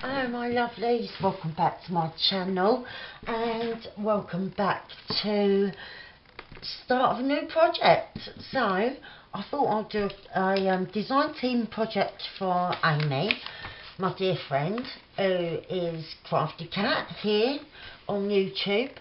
Hello my lovelies, welcome back to my channel and welcome back to start of a new project. So I thought I'd do a design team project for Amy, my dear friend, who is CraftyCat here on YouTube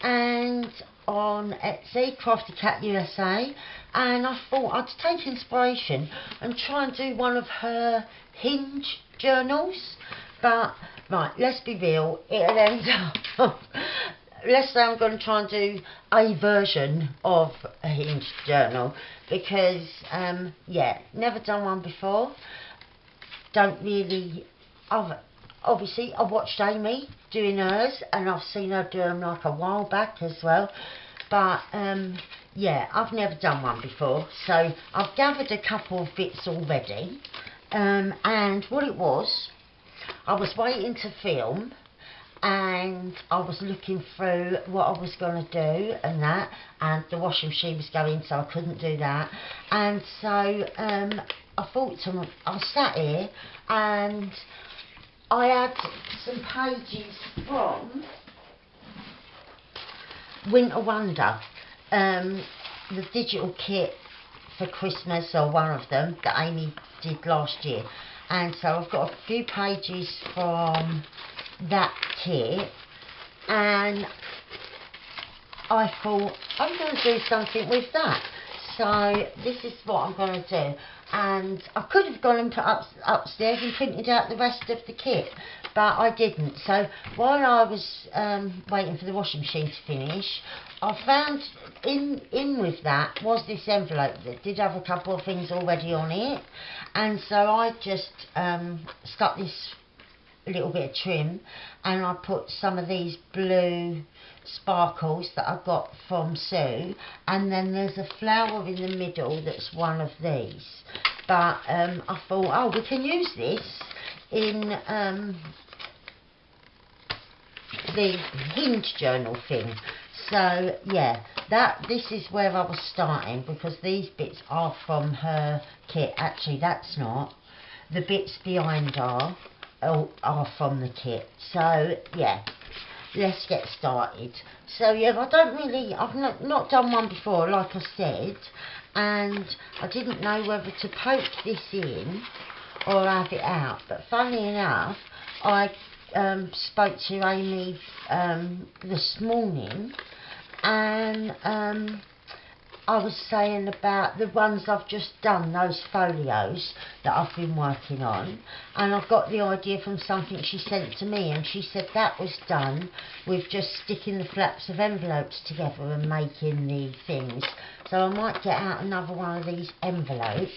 and on Etsy, CraftyCat USA, and I thought I'd take inspiration and try and do one of her hinge journals. But, right, let's be real, it'll end up, let's say I'm going to try and do a version of a hinge journal, because, yeah, never done one before, don't really, obviously I watched Amy doing hers, and I've seen her do them like a while back as well, but, yeah, I've never done one before, so I've gathered a couple of bits already, and what it was, I was waiting to film and I was looking through what I was going to do and that, and the washing machine was going, so I couldn't do that. And so I thought to myself, I sat here and I had some pages from Winter Wonder, the digital kit for Christmas, or one of them that Amy did last year. And so I've got a few pages from that kit, and I thought I'm going to do something with that. So this is what I'm going to do, and I could have gone and put upstairs and printed out the rest of the kit, but I didn't. So while I was waiting for the washing machine to finish, I found in with that was this envelope that did have a couple of things already on it, and so I just stuck this little bit of trim, and I put some of these blue sparkles that I got from Sue, and then there's a flower in the middle that's one of these. But I thought, oh, we can use this in the hinge journal thing. So yeah, this is where I was starting, because these bits are from her kit. Actually, that's not. The bits behind are from the kit. So yeah, let's get started. So yeah, I've not done one before, like I said, and I didn't know whether to poke this in or have it out. But funnily enough, I spoke to Amy this morning, and I was saying about the ones I've just done, those folios that I've been working on, and I got the idea from something she sent to me, and she said that was done with just sticking the flaps of envelopes together and making the things. So I might get out another one of these envelopes,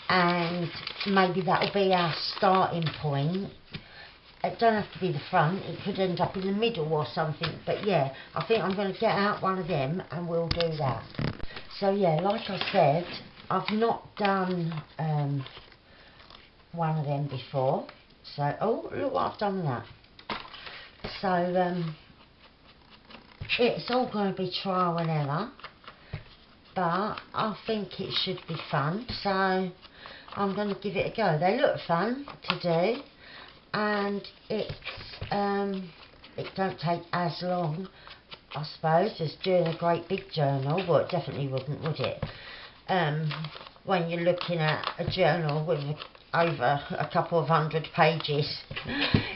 and maybe that'll be our starting point. It don't have to be the front, it could end up in the middle or something, but yeah, I think I'm going to get out one of them and we'll do that. So yeah, like I said, I've not done one of them before, so, oh, look what I've done with that. So it's all going to be trial and error, but I think it should be fun, so I'm going to give it a go. They look fun to do, and it don't take as long, I suppose, as doing a great big journal. Well, it definitely wouldn't, would it? When you're looking at a journal with over a couple of 100 pages,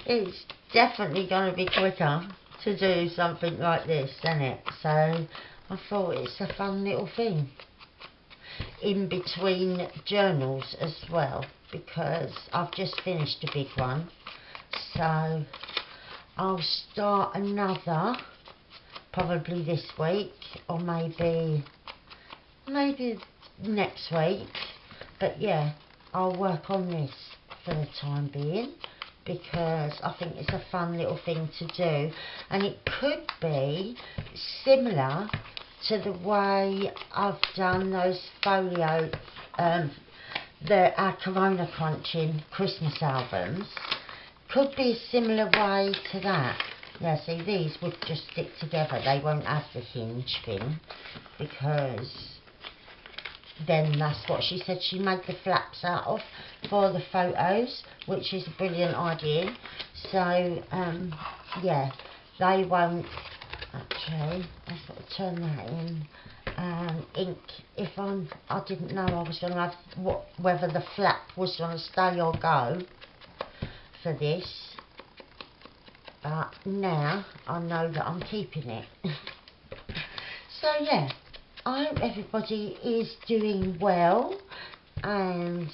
it's definitely going to be quicker to do something like this, isn't it? So I thought it's a fun little thing in between journals as well, because I've just finished a big one. So I'll start another probably this week, or maybe next week. But yeah, I'll work on this for the time being, because I think it's a fun little thing to do, and it could be similar to the way I've done those folio, our Corona Crunching Christmas albums. Could be a similar way to that. Yeah, see, these would just stick together. They won't have the hinge thing, because then that's what she said she made the flaps out of for the photos, which is a brilliant idea. So yeah, they won't actually. I've got to turn that in. Ink. If I didn't know I was going to have whether the flap was going to stay or go for this, but now I know that I'm keeping it. So yeah, I hope everybody is doing well and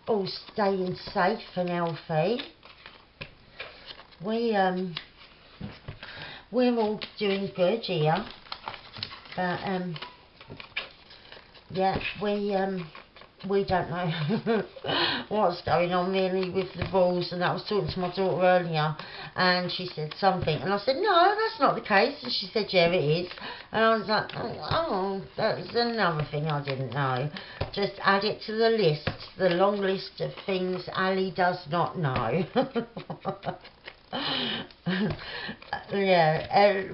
all staying safe and healthy. We're all doing good here, but yeah, we don't know what's going on really with the rules. And I was talking to my daughter earlier, and she said something, and I said no, that's not the case, and she said yeah, it is. And I was like, oh, that's another thing I didn't know. Just add it to the list, the long list of things Ali does not know. Yeah,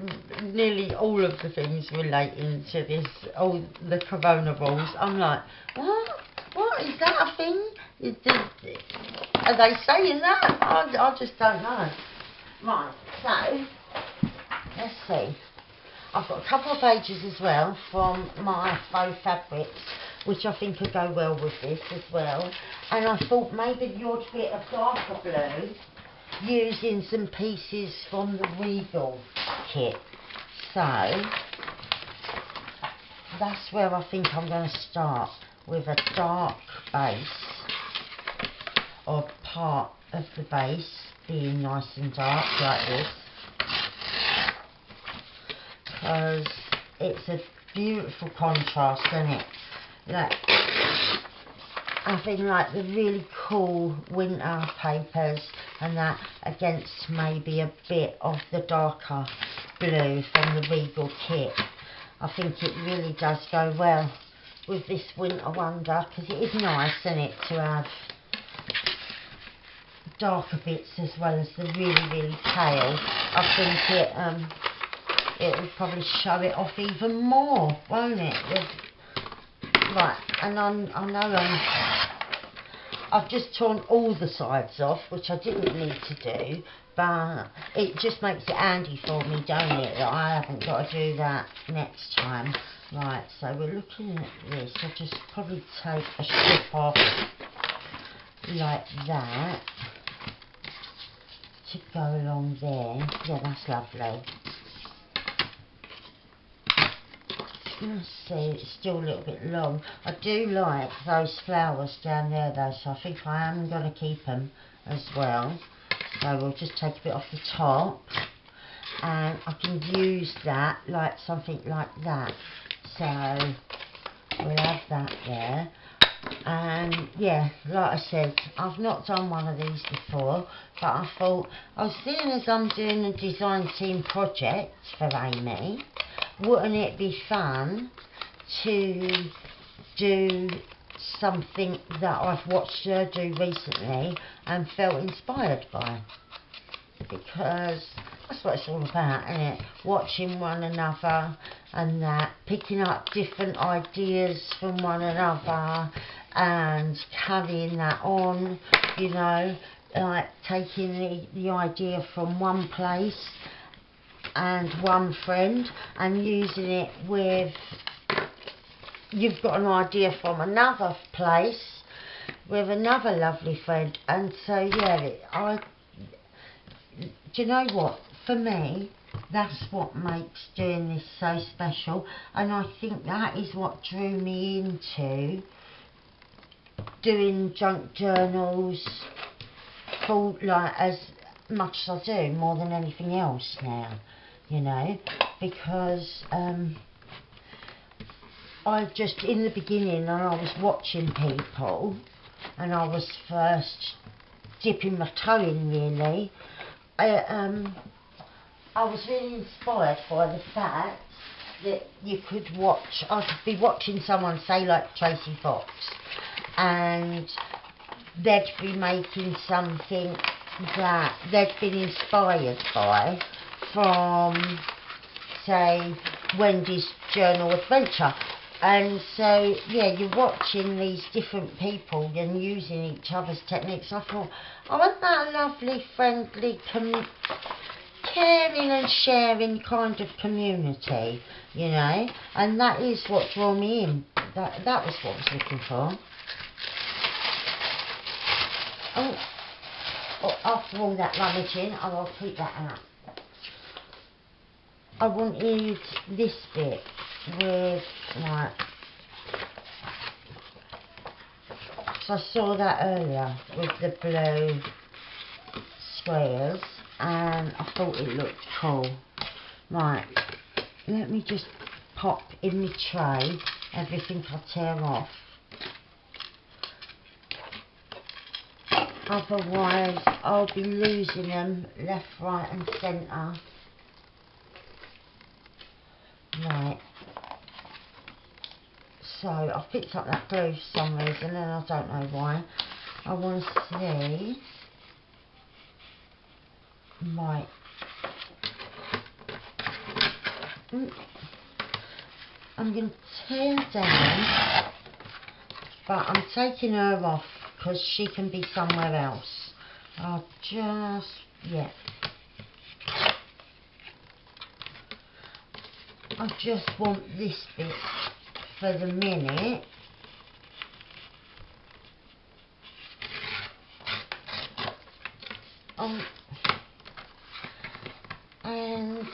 nearly all of the things relating to this, all the corona rules. I'm like, what is that a thing? Are they saying that? I just don't know. Right, so let's see. I've got a couple of pages as well from my faux fabrics, which I think will go well with this as well. And I thought maybe the odd bit of darker blue, using some pieces from the Regal kit. So that's where I think I'm going to start, with a dark base, or part of the base being nice and dark like this, because it's a beautiful contrast, isn't it? Like, having like the really cool winter papers and that against maybe a bit of the darker blue from the Regal kit. I think it really does go well with this winter wonder, because it is nice, isn't it, to have darker bits as well as the really, really pale. I think it will probably show it off even more, won't it? Right, and I know I've just torn all the sides off, which I didn't need to do, but it just makes it handy for me, don't it, that I haven't got to do that next time. Right, so we're looking at this. I'll just probably take a strip off like that to go along there. Yeah, that's lovely. Let's see, it's still a little bit long. I do like those flowers down there though, so I think I am going to keep them as well. So we'll just take a bit off the top, and I can use that like something like that. So we'll have that there. And yeah, like I said, I've not done one of these before, but I thought, seeing as I'm doing a design team project for Amy, wouldn't it be fun to do something that I've watched her do recently and felt inspired by? Because that's what it's all about, isn't it? Watching one another and that, picking up different ideas from one another and carrying that on, you know, like taking the idea from one place and one friend and using it with, you've got an idea from another place with another lovely friend. And so yeah, do you know what, for me that's what makes doing this so special, and I think that is what drew me into doing junk journals for like as much as I do, more than anything else now, you know, because I just, in the beginning, and I was watching people and I was first dipping my toe in really, I was really inspired by the fact that you could watch, I could be watching someone, say like Tracy Fox, and they'd be making something that they'd been inspired by from, say, Wendy's Journal Adventure, And so, yeah, you're watching these different people and using each other's techniques. I thought, I want that lovely, friendly, caring and sharing kind of community, you know. And that is what drew me in. That was what I was looking for. Oh, after all that rummaging, I will keep that out. I wanted this bit with, like, so I saw that earlier with the blue squares and I thought it looked cool. Right, let me just pop in my tray everything I tear off. Otherwise I'll be losing them left, right and centre. Right, so I've picked up that glue for some reason and I don't know why. I want to see. Right. I'm going to tear down, but I'm taking her off because she can be somewhere else. I'll just, yeah. I just want this bit for the minute. And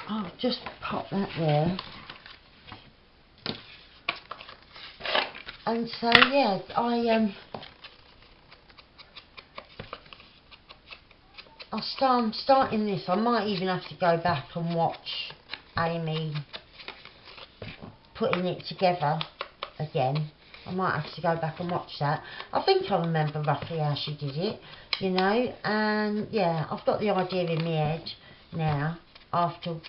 I'll just pop that there. And so yeah, I'm starting this. I might even have to go back and watch Amy putting it together again. I might have to go back and watch that. I think I remember roughly how she did it, you know. And yeah, I've got the idea in my head now, after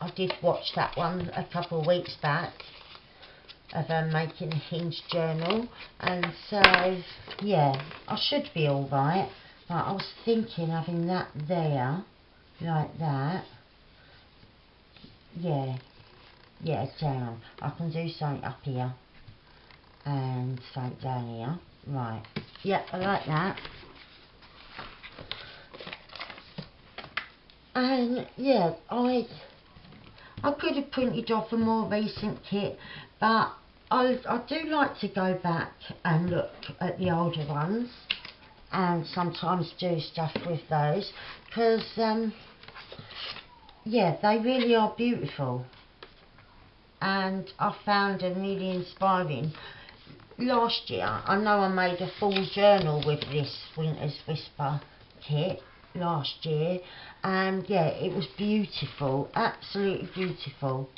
I did watch that one a couple of weeks back of her making a hinge journal. And so yeah, I should be alright. But I was thinking having that there like that. Yeah, down. I can do something up here and something down here. Right, yeah, I like that. And yeah, I could have printed off a more recent kit, but I do like to go back and look at the older ones and sometimes do stuff with those, because yeah, they really are beautiful and I found them really inspiring. Last year, I know I made a full journal with this Winter's Whisper kit last year, and yeah, it was beautiful, absolutely beautiful.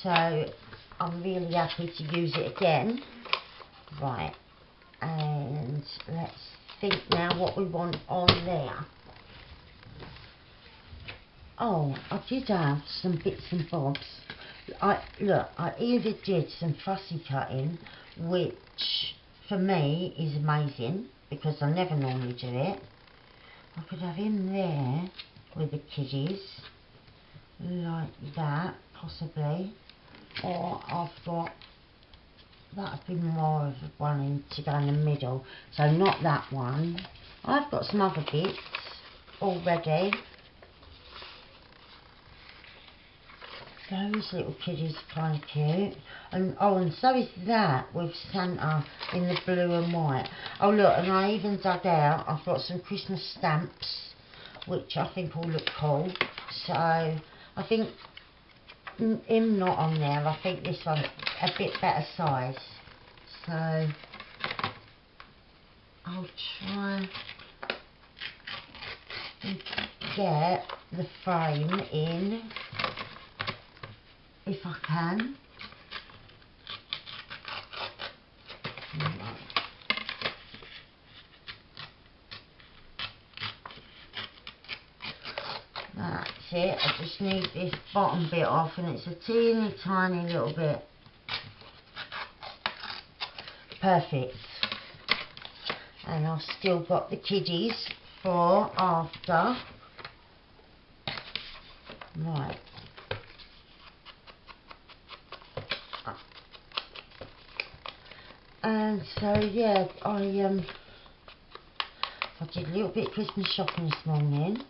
So I'm really happy to use it again. Right, and let's think now what we want on there. Oh, I did have some bits and bobs. I either did some fussy cutting, which for me is amazing because I never normally do it. I could have him there with the kiddies like that possibly, or I've got that'd be more of one to go in the middle, so not that one. I've got some other bits already. Those little kiddies are kind of cute. And oh, and so is that with Santa in the blue and white. Oh look, and I even dug out, I've got some Christmas stamps which I think will look cool. So I think him not on there, I think this one's a bit better size. So I'll try and get the frame in if I can. That's it. I just need this bottom bit off, and it's a teeny tiny little bit. Perfect. And I've still got the kiddies for after. Right. And so yeah, I did a little bit of Christmas shopping this morning.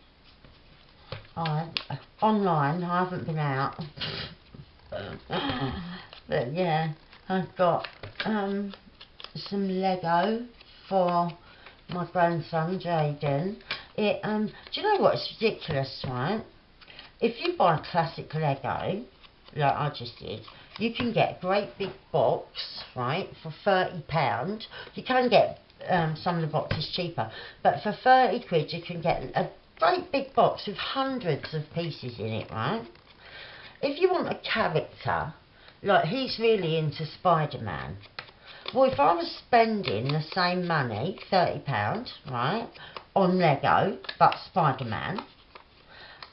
Online, I haven't been out. But yeah, I've got some Lego for my grandson Jaden. Do you know what? It's ridiculous, right? If you buy a classic Lego, like I just did, you can get a great big box, right, for £30. You can get some of the boxes cheaper, but for 30 quid you can get a great big box with hundreds of pieces in it, right? If you want a character, like he's really into Spider-Man. Well, if I was spending the same money, £30, right, on Lego, but Spider-Man,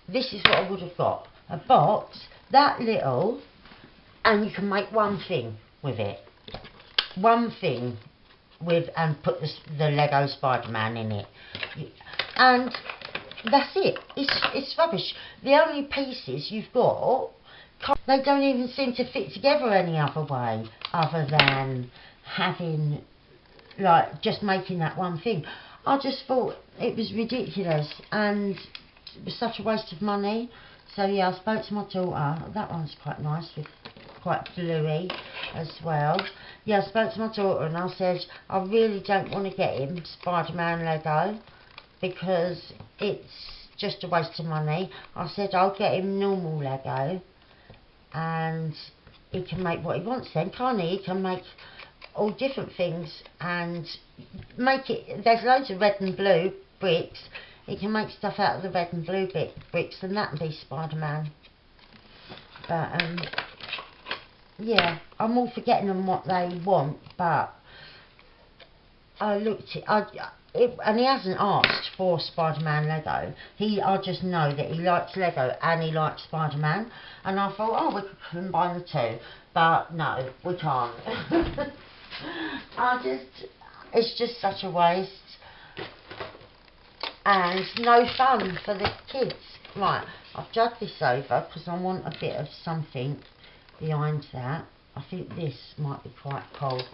this is what I would have got. A box that little, and you can make one thing with it. One thing with, and put the Lego Spider-Man in it. And that's it. It's rubbish. The only pieces you've got, they don't even seem to fit together any other way, other than having, like, just making that one thing. I just thought it was ridiculous, and it was such a waste of money. So yeah, I spoke to my daughter. That one's quite nice, with quite bluey as well. Yeah, I spoke to my daughter and I said I really don't want to get him Spider-Man Lego because it's just a waste of money. I said I'll get him normal Lego and he can make what he wants then, can't he? He can make all different things and make it. There's loads of red and blue bricks. He can make stuff out of the red and blue bricks, and that would be Spider-Man. But yeah, I'm all for getting them what they want, but I looked and he hasn't asked for Spider-Man Lego. I just know that he likes Lego and he likes Spider-Man, and I thought, oh, we could combine the two, but no, we can't. It's just such a waste. And no fun for the kids. Right, I've dragged this over because I want a bit of something behind that. I think this might be quite cool.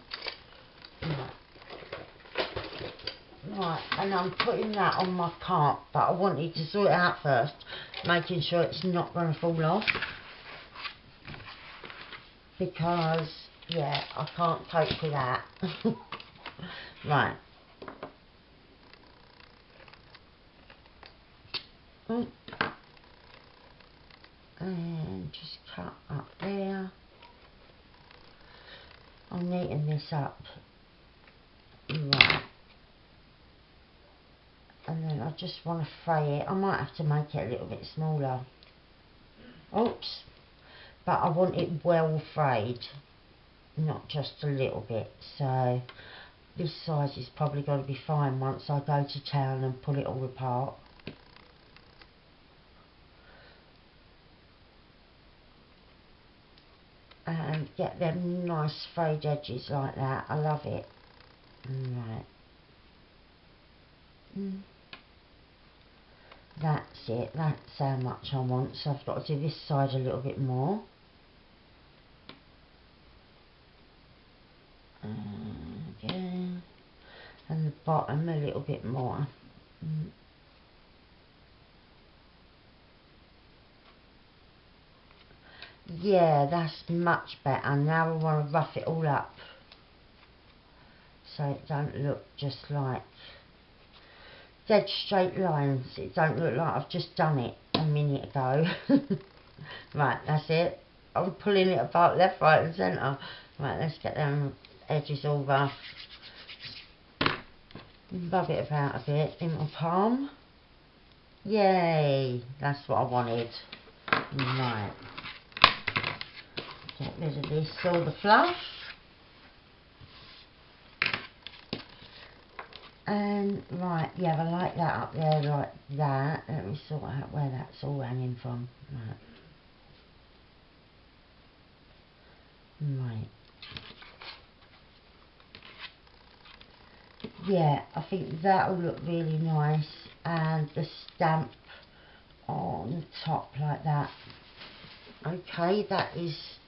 Right, and I'm putting that on my cart, but I wanted to sort it out first, making sure it's not going to fall off. Because, yeah, I can't cope with that. Right. And just cut up there. I'm neaten this up. Right. And then I just want to fray it. I might have to make it a little bit smaller. Oops. But I want it well frayed, not just a little bit. So this size is probably going to be fine once I go to town and pull it all apart. And get them nice frayed edges like that. I love it. Right. That's it. That's how much I want. So I've got to do this side a little bit more. Again. And the bottom a little bit more. Yeah, that's much better. Now I want to rough it all up so it don't look just like dead straight lines. It don't look like I've just done it a minute ago. Right, that's it. I'm pulling it apart left, right and centre. Right, let's get them edges all rough. Rub it about a bit in my palm. Yay, that's what I wanted. Right. Get rid of this, all the fluff. And right, yeah, I like that up there like that. Let me sort out where that's all hanging from. Right. Yeah, I think that'll look really nice, and the stamp on the top like that. Okay, that is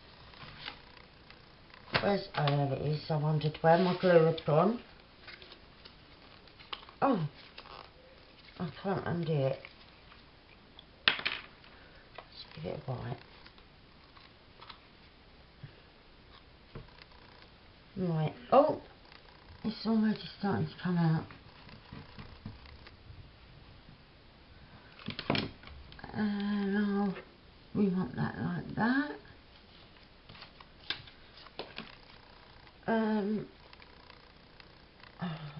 Where's, oh there it is, I wondered where my glue had gone. Oh, I can't undo it. Let's give it a bite. Right, oh, it's already starting to come out. And we want that like that.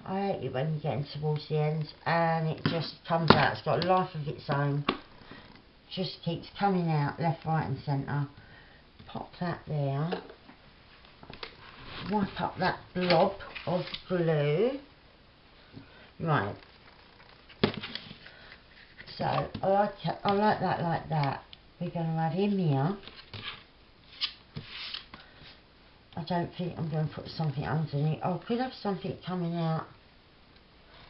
I hate it when you're getting towards the end and it just comes out. It's got a life of its own. Just keeps coming out left, right and centre. Pop that there. Wipe up that blob of glue. Right. So I like that like that. We're going to have him here. I don't think I'm going to put something underneath. I could have something coming out.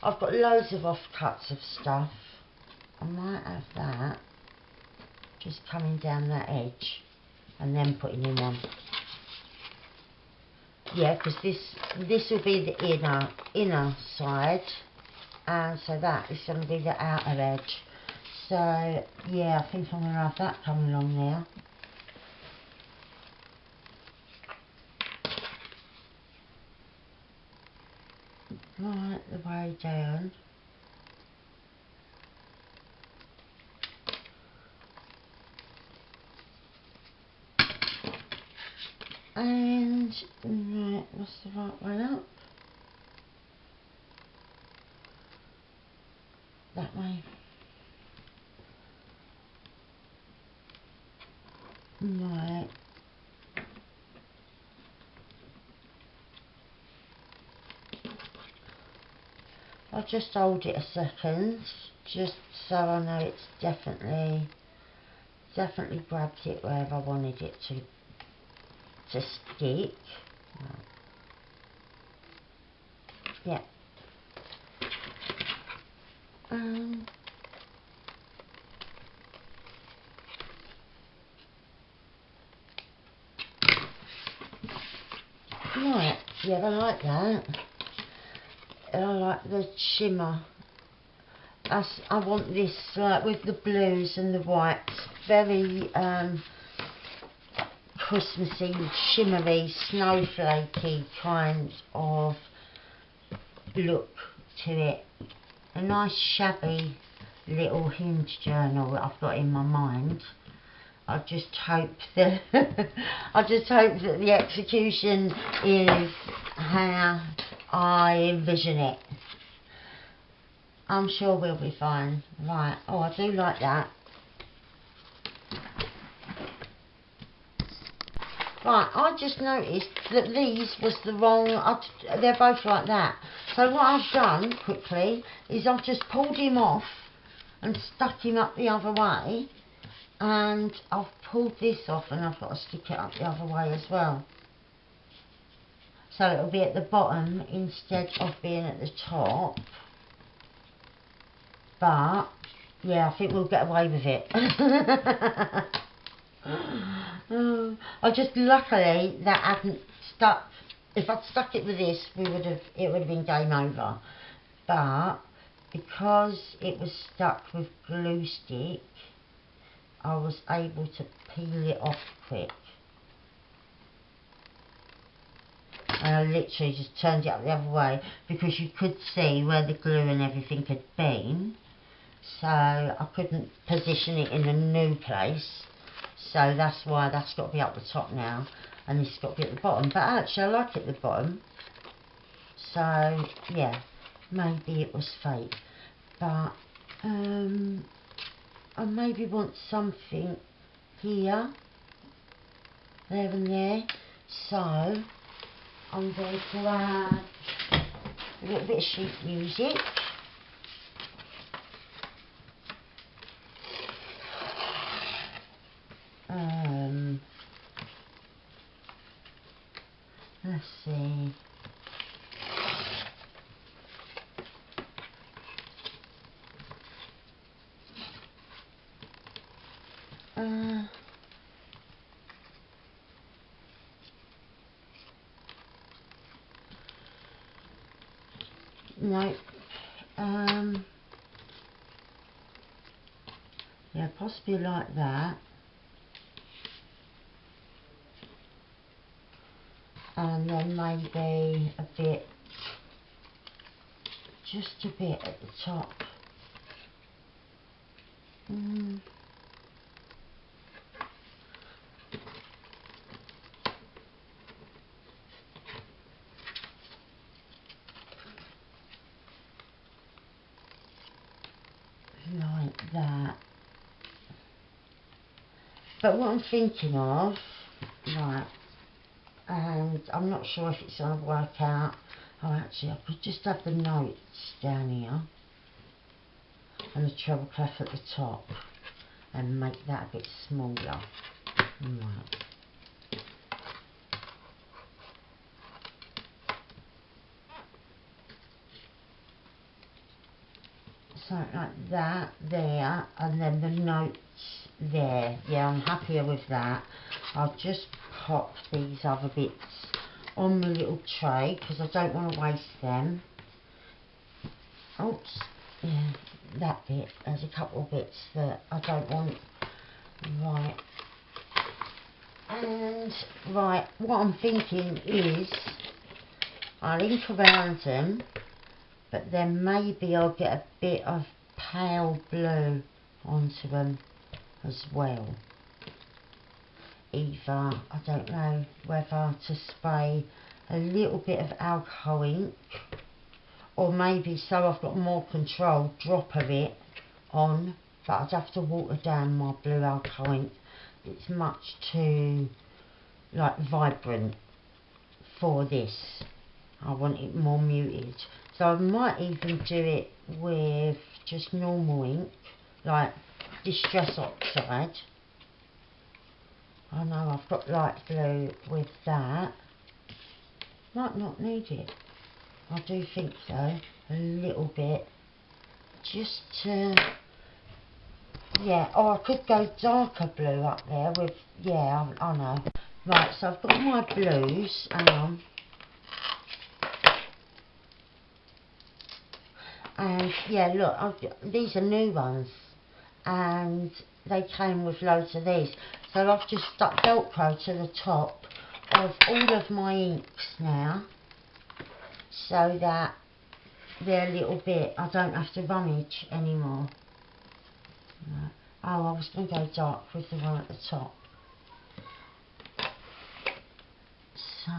I've got loads of offcuts of stuff. I might have that just coming down that edge and then putting in one. Yeah, because this will be the inner side, and so that is going to be the outer edge. So yeah, I think I'm going to have that coming along there. Right the way down. And right, what's the right way up? That way. Right. I'll just hold it a second, just so I know it's definitely grabbed it where I wanted it to stick. Right. Yeah. Right, yeah, I like that. I like the shimmer. I want this like with the blues and the whites, very Christmassy, shimmery, snowflakey kind of look to it. A nice shabby little hinge journal that I've got in my mind. I just hope that the execution is how I envision it. I'm sure we'll be fine. Right, oh, I do like that. Right, I just noticed that these was the wrong, they're both like that. So what I've done quickly is I've just pulled him off and stuck him up the other way. And I've pulled this off and I've got to stick it up the other way as well. So it'll be at the bottom instead of being at the top. But yeah, I think we'll get away with it. I just luckily that hadn't stuck. If I'd stuck it with this, it would have been game over. But because it was stuck with glue stick, I was able to peel it off quick. And I literally just turned it up the other way because you could see where the glue and everything had been. So I couldn't position it in a new place. So that's why that's got to be up the top now. And this has got to be at the bottom. But actually I like it at the bottom. So yeah, maybe it was fate. But I maybe want something here, there and there. So I'm going to add a little bit of sheet music. Let's see. no, yeah, possibly like that. And then maybe a bit, just a bit at the top. Like that. But what I'm thinking of, right, and I'm not sure if it's going to work out. Oh, actually, I could just have the notes down here and the treble clef at the top and make that a bit smaller. Right. So like that there, and then the notes there. Yeah, I'm happier with that. I'll just pop these other bits on the little tray because I don't want to waste them. Oops, yeah, that bit. There's a couple of bits that I don't want. Right. And right, what I'm thinking is I'll ink around them, but then maybe I'll get a bit of pale blue onto them as well. Either, I don't know whether to spray a little bit of alcohol ink, or maybe, so I've got more control, drop of it on, but I'd have to water down my blue alcohol ink. It's much too like vibrant for this. I want it more muted. So I might even do it with just normal ink, like Distress Oxide. I know I've got light blue with that. Might not need it. I do think so. A little bit. Just to... yeah, oh, I could go darker blue up there with... yeah, I know. Right, so I've got my blues. Hang on. And yeah, look, these are new ones, and they came with loads of these. So I've just stuck Velcro to the top of all of my inks now, so that they're a little bit, I don't have to rummage anymore. Right. Oh, I was going to go dark with the one at the top. So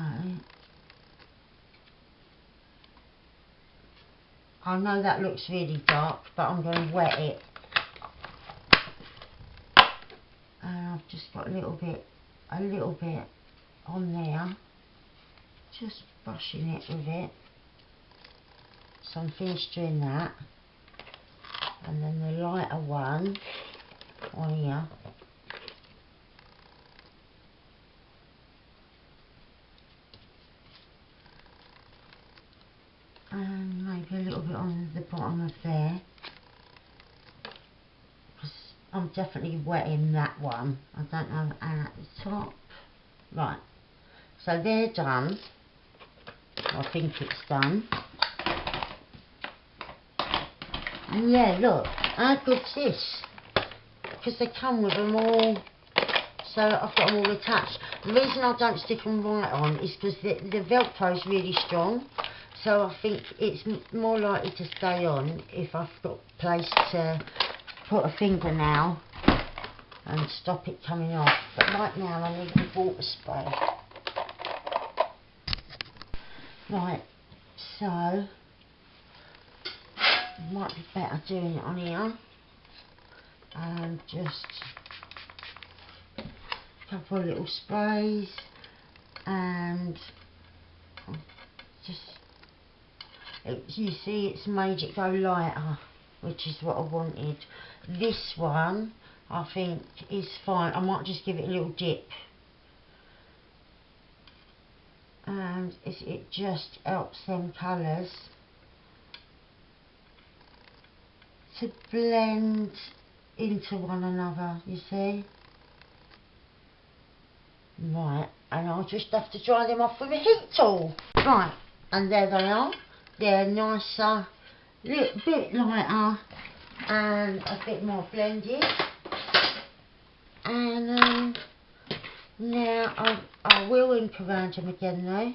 I know that looks really dark, but I'm going to wet it. And I've just got a little bit on there, just brushing it with it. So I'm finished doing that, and then the lighter one on here. And maybe a little bit on the bottom of there, because I'm definitely wetting that one. I don't know, and at the top. Right, so they're done. I think it's done. And yeah, look, how good's this? Because they come with them all, so I've got them all attached. The reason I don't stick them right on is because the Velcro is really strong. So I think it's more likely to stay on if I've got place to put a fingernail and stop it coming off. But right now I need the water spray. Right, so it might be better doing it on here. And just a couple of little sprays, and just... you see, it's made it go lighter, which is what I wanted. This one, I think, is fine. I might just give it a little dip. And it just helps them colours to blend into one another, you see. Right, and I'll just have to dry them off with a heat tool. Right, and there they are. yeah, nicer, little bit lighter, and a bit more blended. And now I will ink around them again though.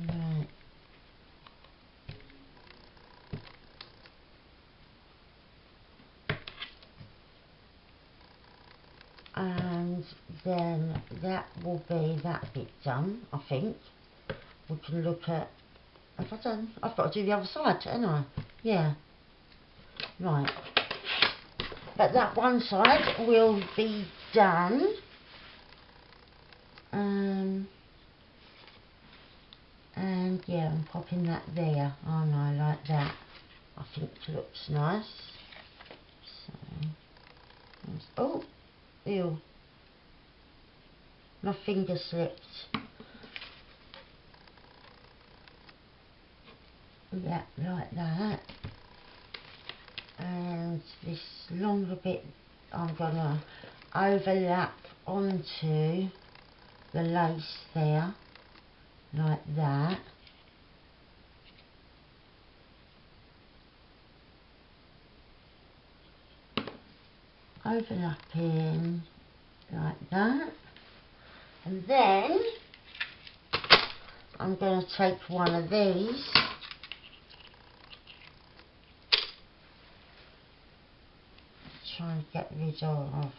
Right. And then that will be that bit done, I think. We can look at, have I done? I've got to do the other side, haven't I? Yeah. Right. But that one side will be done. And yeah, I'm popping that there, aren't I, like that. I think it looks nice. So, oh, ew. My finger slipped. Yeah, like that. And this longer bit I'm gonna overlap onto the lace there, like that. Overlapping like that. And then I'm going to take one of these, try and get rid of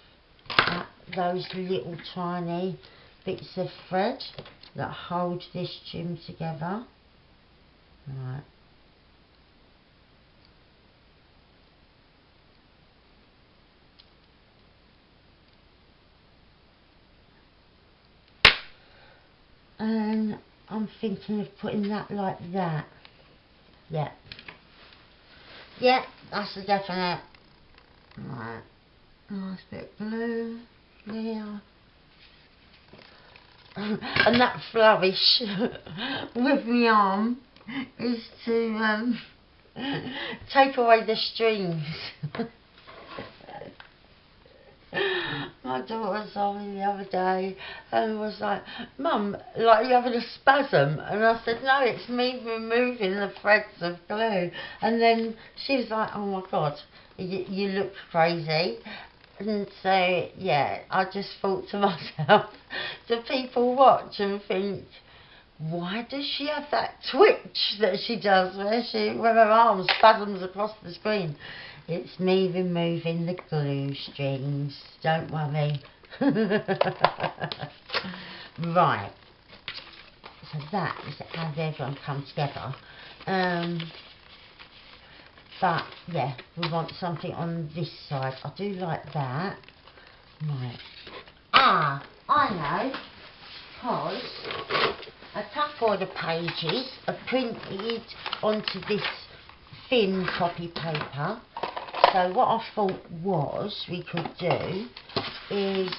those little tiny bits of thread that hold this trim together. Right. And I'm thinking of putting that like that. Yeah. Yeah, that's a definite. Right. Nice bit of glue there. And that flourish with my arm is to take away the strings. My daughter saw me the other day and was like, "Mum, like you're having a spasm?" And I said, "No, it's me removing the threads of glue." And then she was like, "Oh my God, you look crazy." And so, yeah, I just thought to myself, do people watch and think, why does she have that twitch that she does where her arm spasms across the screen? It's me removing the glue strings, don't worry. Right, so that is how they're going to come together. But yeah, we want something on this side. I do like that. Right. Ah, I know, because a couple of the pages are printed onto this thin copy paper. So what I thought was we could do is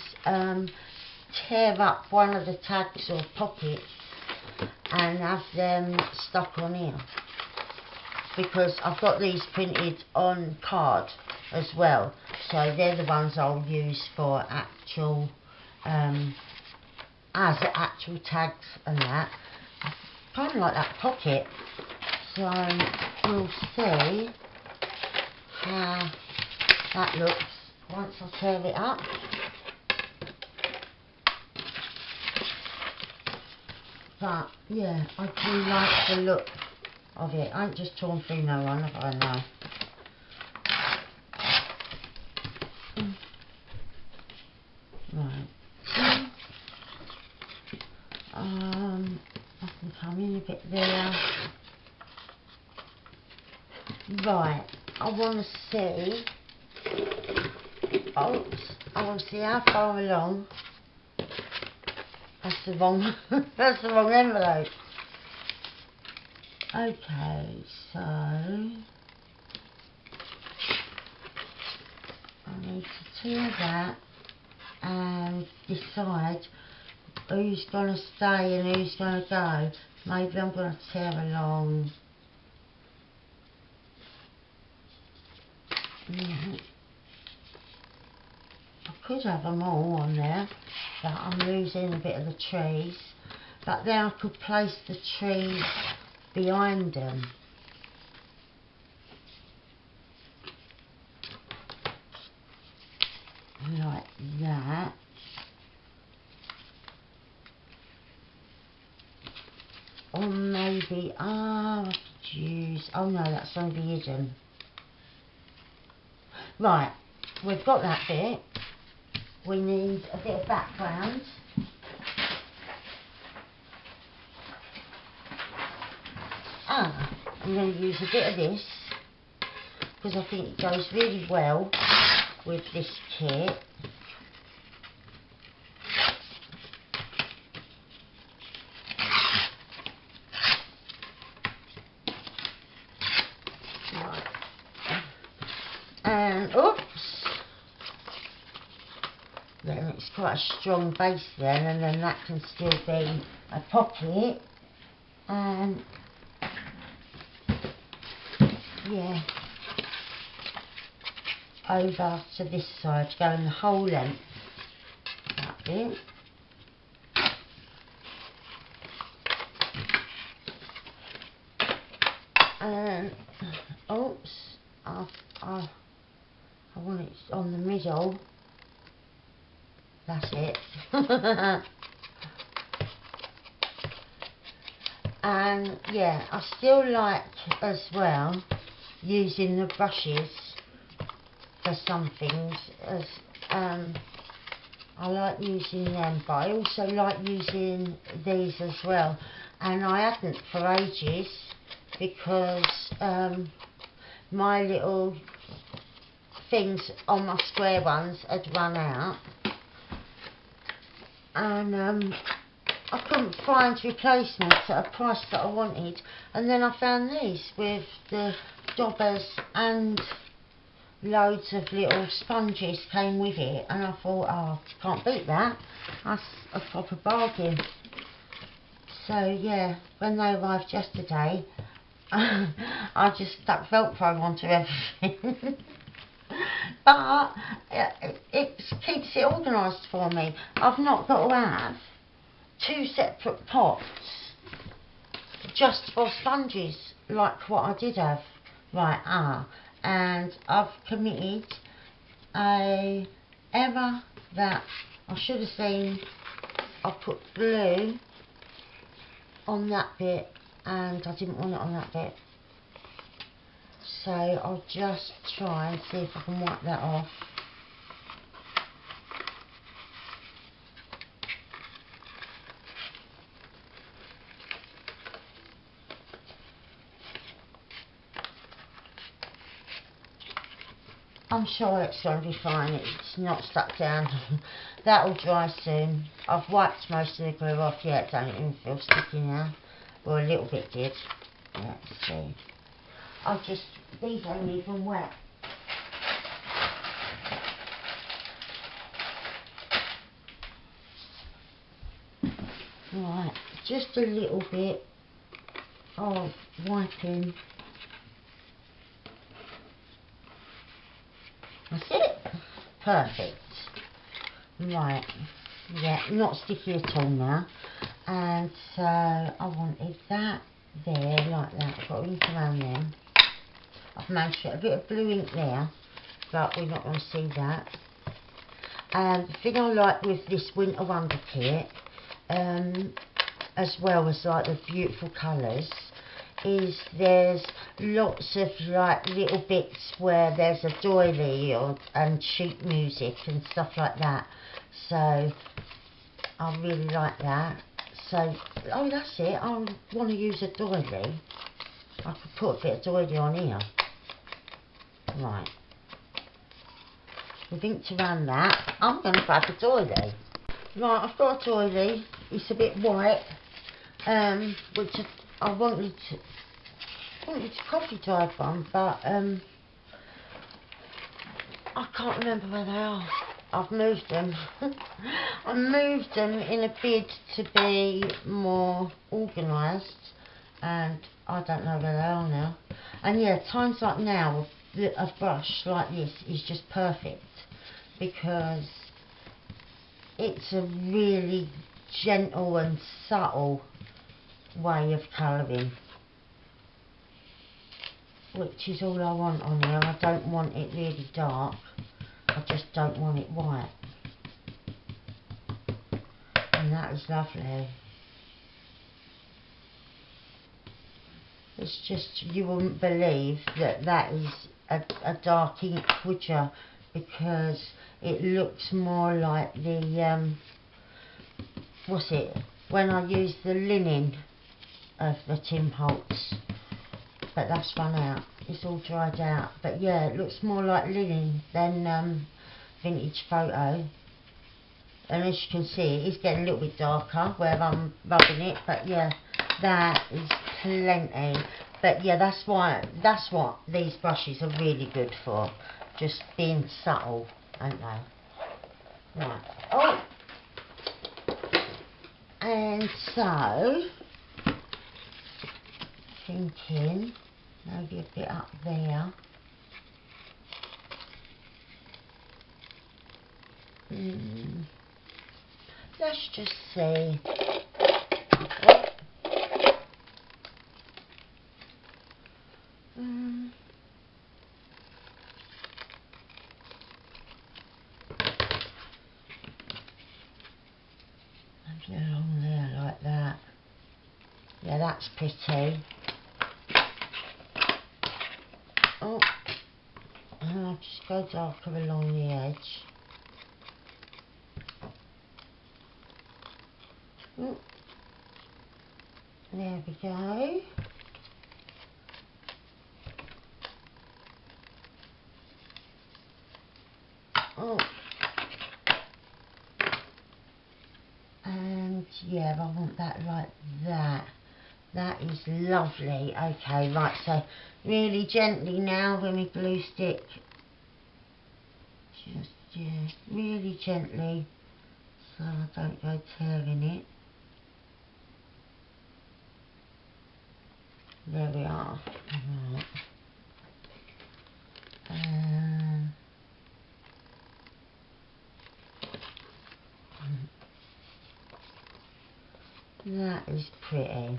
tear up one of the tags or pockets and have them stuck on here, because I've got these printed on card as well, so they're the ones I'll use for actual as actual tags and that. Kind of like that pocket, so we'll see how that looks once I tear it up. But yeah, I do like the look of it. I ain't just torn through no one, have I? No. Right. I can come in a bit there. Right. I want to see. Oops. I want to see how far along. That's the wrong. That's the wrong envelope. Okay, so I need to tear that and decide who's going to stay and who's going to go. Maybe I'm going to tear along. could have them all on there, but I'm losing a bit of the trees. But then I could place the trees behind them. Like that. Or maybe, I could use, oh no, that's going to be hidden. Right, we've got that bit. We need a bit of background. I'm going to use a bit of this because I think it goes really well with this kit. Right. And oops, then it's quite a strong base then, and then that can still be a pocket. And yeah, over to this side, going the whole length, that bit. And oops, I want it on the middle. That's it. And yeah, I still like as well using the brushes for some things, as I like using them, but I also like using these as well, and I hadn't for ages because my little things on my square ones had run out, and I couldn't find replacements at a price that I wanted, and then I found these with the daubers and loads of little sponges came with it, and I thought, oh, can't beat that. That's a proper bargain. So yeah, when they arrived yesterday, I just stuck Velcro onto everything. But it keeps it organised for me. I've not got to have 2 separate pots just for sponges like what I did have. Right, and I've committed a error that I should have seen. I put glue on that bit and I didn't want it on that bit, so I'll just try and see if I can wipe that off. I'm sure it's going to be fine, it's not stuck down. That'll dry soon. I've wiped most of the glue off, yeah, it don't even feel sticky now. Well, a little bit did. Let's see. These ain't even wet. Right, just a little bit of wiping. That's it. Perfect. Right. Yeah, not sticky at all now. And so I wanted that there, like that. I've got ink around there. I've managed to get a bit of blue ink there, but we're not going to see that. And the thing I like with this winter wonder kit, as well as like the beautiful colours, is there's lots of like little bits where there's a doily and sheet music and stuff like that, so I really like that. So, oh, that's it, I want to use a doily. I could put a bit of doily on here. Right, we've inked around that. I'm going to grab a doily. Right, I've got a doily. It's a bit white, which I wanted to coffee dyed one, but I can't remember where they are. I've moved them. I moved them in a bid to be more organised, and I don't know where they are now. And yeah, times like now, a brush like this is just perfect, because it's a really gentle and subtle way of colouring, which is all I want on here. I don't want it really dark, I just don't want it white, and that is lovely. It's just, you wouldn't believe that that is a dark ink switcher, because it looks more like the what's it, when I use the linen of the Tim Holtz, but that's run out, it's all dried out. But yeah, it looks more like linen than vintage photo, and as you can see it is getting a little bit darker where I'm rubbing it, but yeah, that is plenty. But yeah, that's what these brushes are really good for, just being subtle, aren't they? Right, oh, and so thinking maybe a bit up there. Let's just see. Maybe along there like that. Yeah, that's pretty. Oh, and I'll just go darker along the edge. Oh, there we go. Oh, and yeah, I want that like that. That is lovely. Okay, right, so really gently now with my glue stick, just, yeah, really gently, so I don't go tearing it. There we are. Right. That is pretty.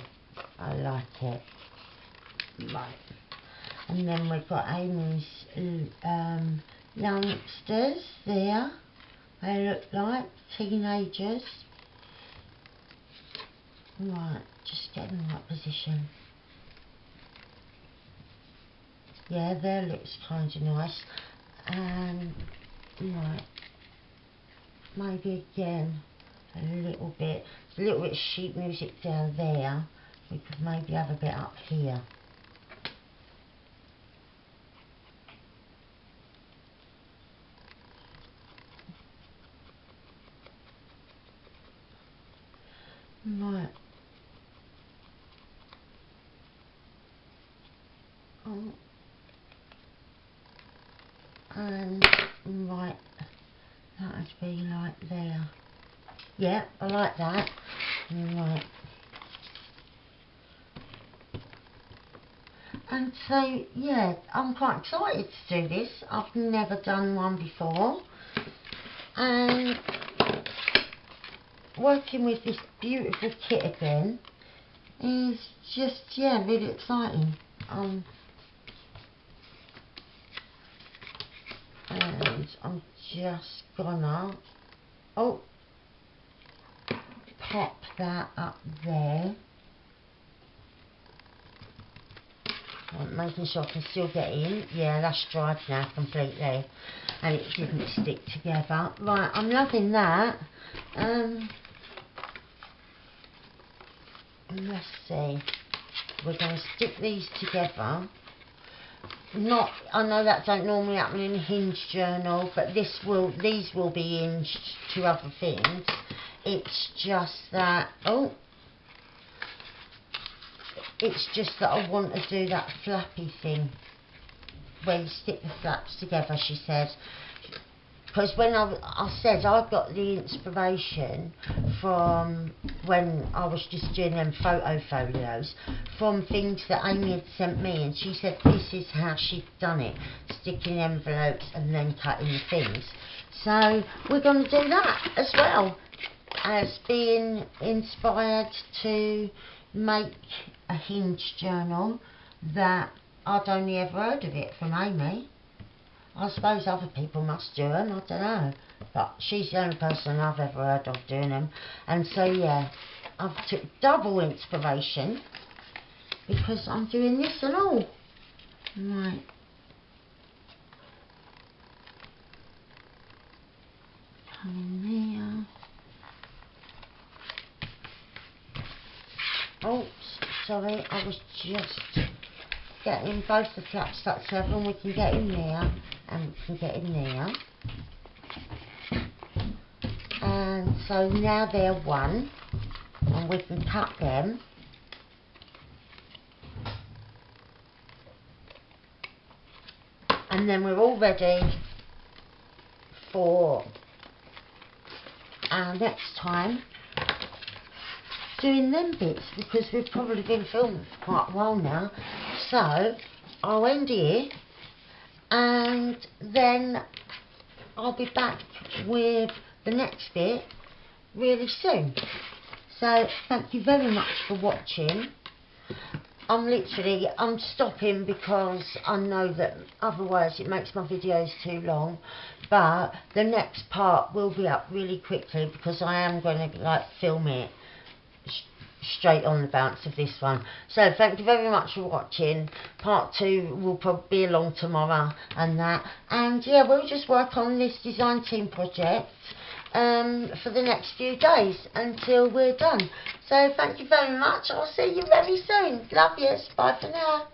I like it. Right. And then we've got Amy's youngsters there. They look like teenagers. Right, just get in the right position. Yeah, there looks kind of nice. Right, maybe again a little bit of sheet music down there. We could maybe have a bit up here. Right. Oh. And right, that would be like there. Yeah, I like that. Right. And so, yeah, I'm quite excited to do this. I've never done one before. And working with this beautiful kit again is just, yeah, really exciting. And I'm just gonna, oh, pop that up there. I'm making sure I can still get in. Yeah, that's dried now completely, and it didn't stick together. Right, I'm loving that. Let's see. We're going to stick these together. Not, I know that don't normally happen in a hinge journal, but these will be hinged to other things. It's just that, oh, it's just that I want to do that flappy thing where you stick the flaps together, she said. Because when I said I got the inspiration from when I was just doing them photo folios from things that Amy had sent me, and she said this is how she'd done it, sticking envelopes and then cutting the things. So we're going to do that as well as being inspired to make a hinge journal that I'd only ever heard of it from Amy. I suppose other people must do them, I don't know, but she's the only person I've ever heard of doing them. And so yeah, I've took double inspiration because I'm doing this and all. Right. Come in there. Oh, sorry, I was just getting both the flaps stuck together, and we can get in there, and we can get in there. And so now they're one, and we can cut them. And then we're all ready for our next time doing them bits, because we've probably been filming for quite a while now. So I'll end here, and then I'll be back with the next bit really soon. So thank you very much for watching. I'm stopping because I know that otherwise it makes my videos too long, but the next part will be up really quickly because I am going to like film it straight on the bounce of this one. So thank you very much for watching. Part 2 will probably be along tomorrow and that, and yeah, we'll just work on this design team project for the next few days until we're done. So thank you very much. I'll see you very soon. Love yous. Bye for now.